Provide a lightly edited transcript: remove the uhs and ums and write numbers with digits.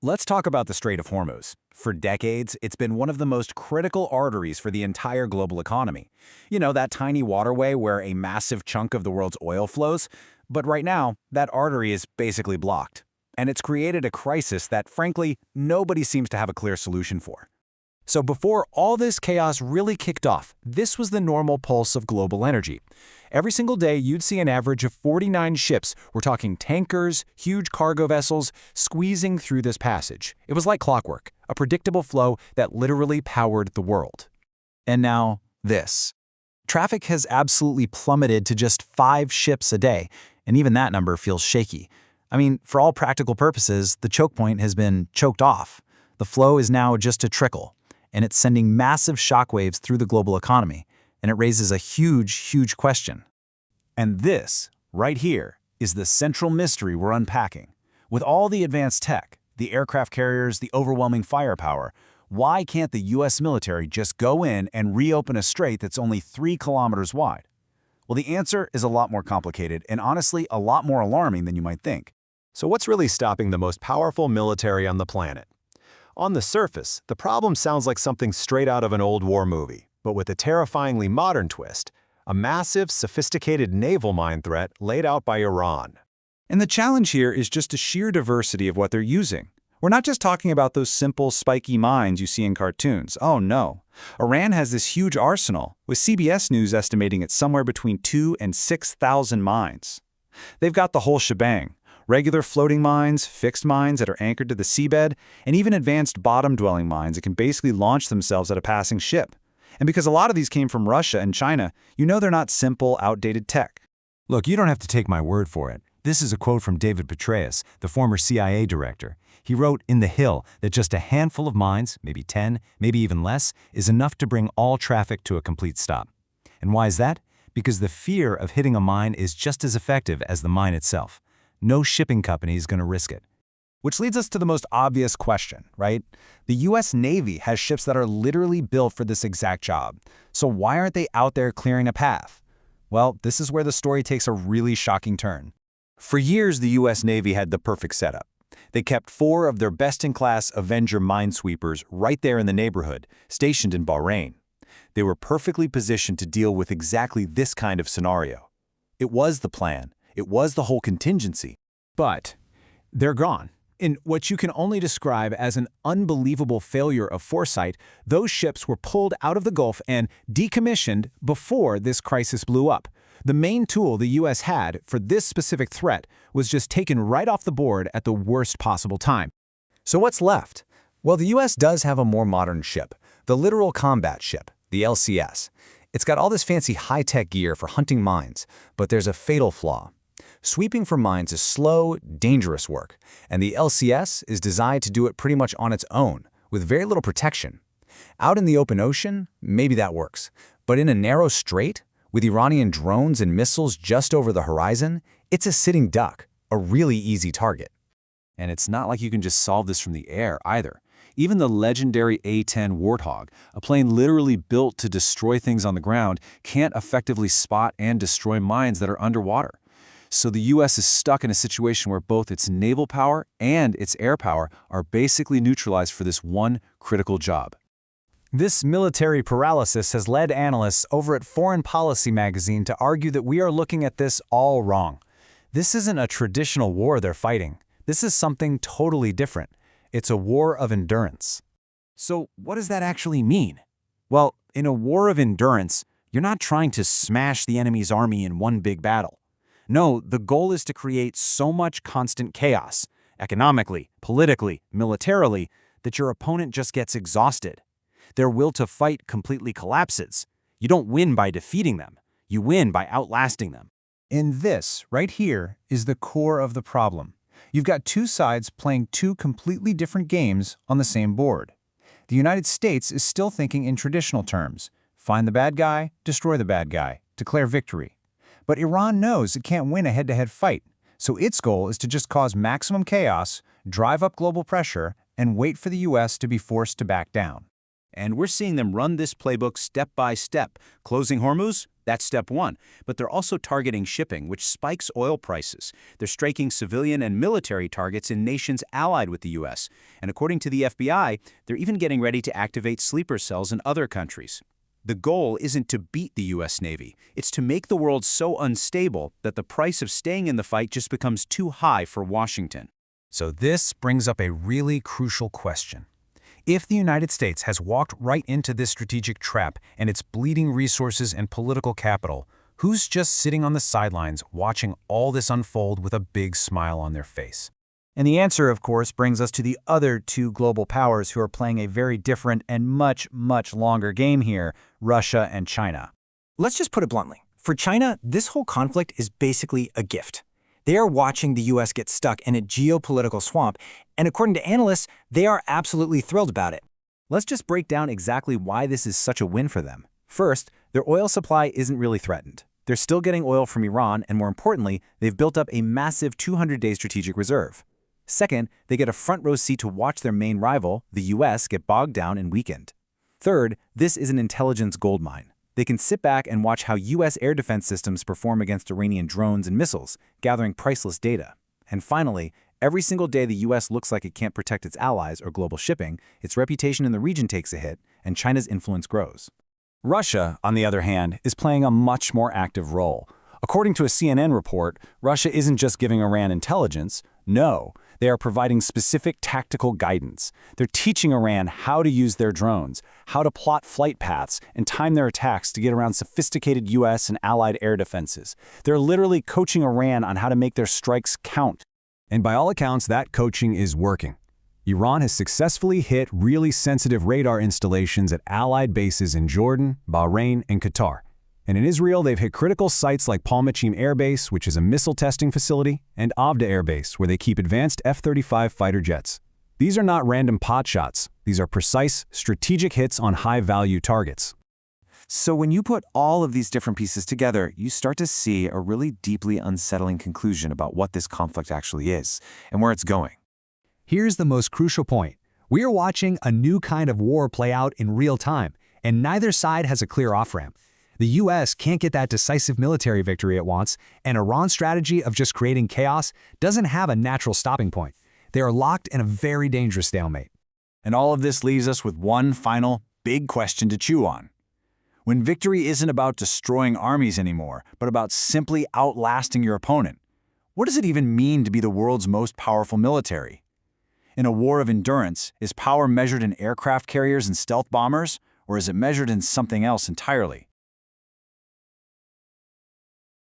Let's talk about the Strait of Hormuz. For decades, it's been one of the most critical arteries for the entire global economy. You know, that tiny waterway where a massive chunk of the world's oil flows? But right now, that artery is basically blocked. And it's created a crisis that, frankly, nobody seems to have a clear solution for. So before all this chaos really kicked off, this was the normal pulse of global energy. Every single day, you'd see an average of 49 ships, we're talking tankers, huge cargo vessels, squeezing through this passage. It was like clockwork, a predictable flow that literally powered the world. And now, this. Traffic has absolutely plummeted to just 5 ships a day, and even that number feels shaky. I mean, for all practical purposes, the choke point has been choked off. The flow is now just a trickle, and it's sending massive shockwaves through the global economy, and it raises a huge question. And this, right here, is the central mystery we're unpacking. With all the advanced tech, the aircraft carriers, the overwhelming firepower, why can't the US military just go in and reopen a strait that's only 3 kilometers wide? Well, the answer is a lot more complicated and honestly a lot more alarming than you might think. So what's really stopping the most powerful military on the planet? On the surface, the problem sounds like something straight out of an old war movie, but with a terrifyingly modern twist, a massive, sophisticated naval mine threat laid out by Iran. And the challenge here is just the sheer diversity of what they're using. We're not just talking about those simple, spiky mines you see in cartoons. Oh no. Iran has this huge arsenal, with CBS News estimating it's somewhere between 2,000 and 6,000 mines. They've got the whole shebang. Regular floating mines, fixed mines that are anchored to the seabed, and even advanced bottom-dwelling mines that can basically launch themselves at a passing ship. And because a lot of these came from Russia and China, you know they're not simple, outdated tech. Look, you don't have to take my word for it. This is a quote from David Petraeus, the former CIA director. He wrote in The Hill that just a handful of mines, maybe 10, maybe even less, is enough to bring all traffic to a complete stop. And why is that? Because the fear of hitting a mine is just as effective as the mine itself. No shipping company is going to risk it. Which leads us to the most obvious question, right? The US Navy has ships that are literally built for this exact job. So why aren't they out there clearing a path? Well, this is where the story takes a really shocking turn. For years, the US Navy had the perfect setup. They kept 4 of their best-in-class Avenger minesweepers right there in the neighborhood, stationed in Bahrain. They were perfectly positioned to deal with exactly this kind of scenario. It was the plan. It was the whole contingency. But they're gone. In what you can only describe as an unbelievable failure of foresight, those ships were pulled out of the Gulf and decommissioned before this crisis blew up. The main tool the US had for this specific threat was just taken right off the board at the worst possible time. So what's left? Well, the US does have a more modern ship, the Littoral Combat Ship, the LCS. It's got all this fancy high-tech gear for hunting mines, but there's a fatal flaw. Sweeping for mines is slow, dangerous work, and the LCS is designed to do it pretty much on its own, with very little protection. Out in the open ocean, maybe that works, but in a narrow strait, with Iranian drones and missiles just over the horizon, it's a sitting duck, a really easy target. And it's not like you can just solve this from the air either. Even the legendary A-10 Warthog, a plane literally built to destroy things on the ground, can't effectively spot and destroy mines that are underwater. So the US is stuck in a situation where both its naval power and its air power are basically neutralized for this one critical job. This military paralysis has led analysts over at Foreign Policy magazine to argue that we are looking at this all wrong. This isn't a traditional war they're fighting. This is something totally different. It's a war of endurance. So what does that actually mean? Well, in a war of endurance, you're not trying to smash the enemy's army in one big battle. No, the goal is to create so much constant chaos, economically, politically, militarily, that your opponent just gets exhausted. Their will to fight completely collapses. You don't win by defeating them. You win by outlasting them. And this, right here, is the core of the problem. You've got 2 sides playing 2 completely different games on the same board. The United States is still thinking in traditional terms. Find the bad guy, destroy the bad guy, declare victory. But Iran knows it can't win a head-to-head fight, so its goal is to just cause maximum chaos, drive up global pressure, and wait for the US to be forced to back down. And we're seeing them run this playbook step by step, closing Hormuz, That's step one. But they're also targeting shipping, which spikes oil prices. They're striking civilian and military targets in nations allied with the U.S. And according to the FBI, they're even getting ready to activate sleeper cells in other countries. The goal isn't to beat the U.S. Navy. It's to make the world so unstable that the price of staying in the fight just becomes too high for Washington. So this brings up a really crucial question. If the United States has walked right into this strategic trap and its bleeding resources and political capital, who's just sitting on the sidelines watching all this unfold with a big smile on their face? And the answer, of course, brings us to the other two global powers who are playing a very different and much, much longer game here, Russia and China. Let's just put it bluntly. For China, this whole conflict is basically a gift. They are watching the U.S. get stuck in a geopolitical swamp, and according to analysts, they are absolutely thrilled about it. Let's just break down exactly why this is such a win for them. First, their oil supply isn't really threatened. They're still getting oil from Iran, and more importantly, they've built up a massive 200-day strategic reserve. Second, they get a front-row seat to watch their main rival, the U.S., get bogged down and weakened. Third, this is an intelligence goldmine. They can sit back and watch how U.S. air defense systems perform against Iranian drones and missiles, gathering priceless data. And finally, every single day the U.S. looks like it can't protect its allies or global shipping, its reputation in the region takes a hit, and China's influence grows. Russia, on the other hand, is playing a much more active role. According to a CNN report, Russia isn't just giving Iran intelligence. No, they are providing specific tactical guidance. They're teaching Iran how to use their drones, how to plot flight paths, and time their attacks to get around sophisticated U.S. and allied air defenses. They're literally coaching Iran on how to make their strikes count. And by all accounts, that coaching is working. Iran has successfully hit really sensitive radar installations at allied bases in Jordan, Bahrain, and Qatar. And in Israel, they've hit critical sites like Palmachim Air Base, which is a missile testing facility, and Avda Air Base, where they keep advanced F-35 fighter jets. These are not random pot shots. These are precise, strategic hits on high-value targets. So when you put all of these different pieces together, you start to see a really deeply unsettling conclusion about what this conflict actually is and where it's going. Here's the most crucial point. We are watching a new kind of war play out in real time, and neither side has a clear off-ramp. The U.S. can't get that decisive military victory it wants, and Iran's strategy of just creating chaos doesn't have a natural stopping point. They are locked in a very dangerous stalemate. And all of this leaves us with one final, big question to chew on. When victory isn't about destroying armies anymore, but about simply outlasting your opponent, what does it even mean to be the world's most powerful military? In a war of endurance, is power measured in aircraft carriers and stealth bombers, or is it measured in something else entirely?